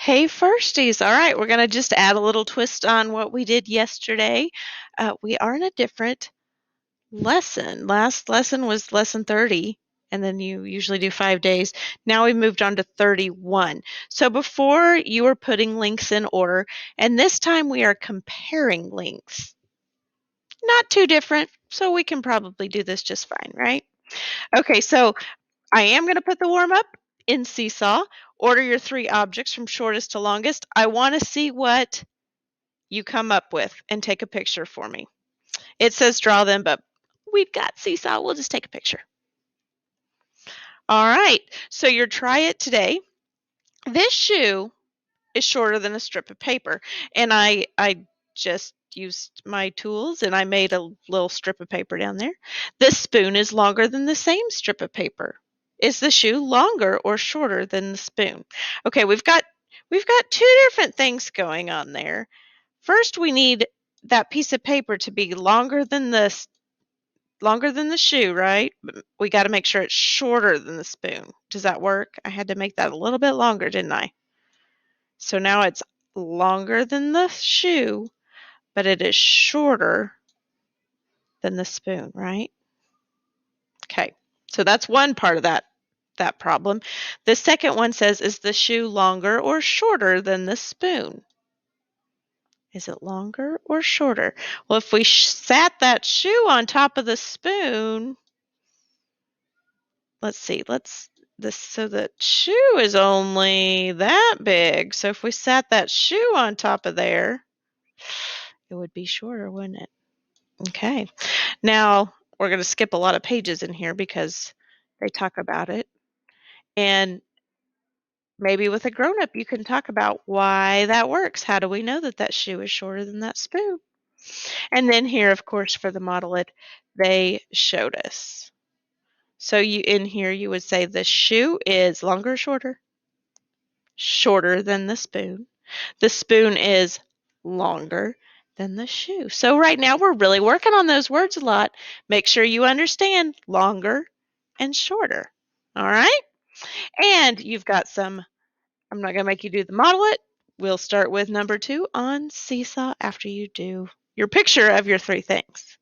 Hey, firsties. All right, we're going to just add a little twist on what we did yesterday. We are in a different lesson. Last lesson was lesson 30, and then you usually do 5 days. Now we moved on to 31. So before you were putting links in order, and this time we are comparing links. Not too different, so we can probably do this just fine, right? Okay, so I am going to put the warm up in Seesaw. Order your 3 objects from shortest to longest. I want to see what you come up with and take a picture for me. It says draw them, but we've got Seesaw. We'll just take a picture. All right, so your try it today. This shoe is shorter than a strip of paper, and I just used my tools and I made a little strip of paper down there. This spoon is longer than the same strip of paper. Is the shoe longer or shorter than the spoon? Okay, we've got 2 different things going on there. First, we need that piece of paper to be longer than the shoe, right? We got to make sure it's shorter than the spoon. Does that work? I had to make that a little bit longer, didn't I? So now it's longer than the shoe, but it is shorter than the spoon, right? Okay. So that's one part of that problem. The second one says, is the shoe longer or shorter than the spoon? Is it longer or shorter? Well, if we sat that shoe on top of the spoon, let's see, so the shoe is only that big. So if we sat that shoe on top of there, it would be shorter, wouldn't it? Okay. Now we're going to skip a lot of pages in here because they talk about it. And maybe with a grown up, you can talk about why that works. How do we know that that shoe is shorter than that spoon? And then here, of course, for the model it, they showed us. So you in here, you would say the shoe is longer or shorter? Shorter than the spoon. The spoon is longer than the shoe. So right now we're really working on those words a lot. Make sure you understand longer and shorter. All right? And you've got I'm not going to make you do the model it. We'll start with number 2 on Seesaw after you do your picture of your 3 things.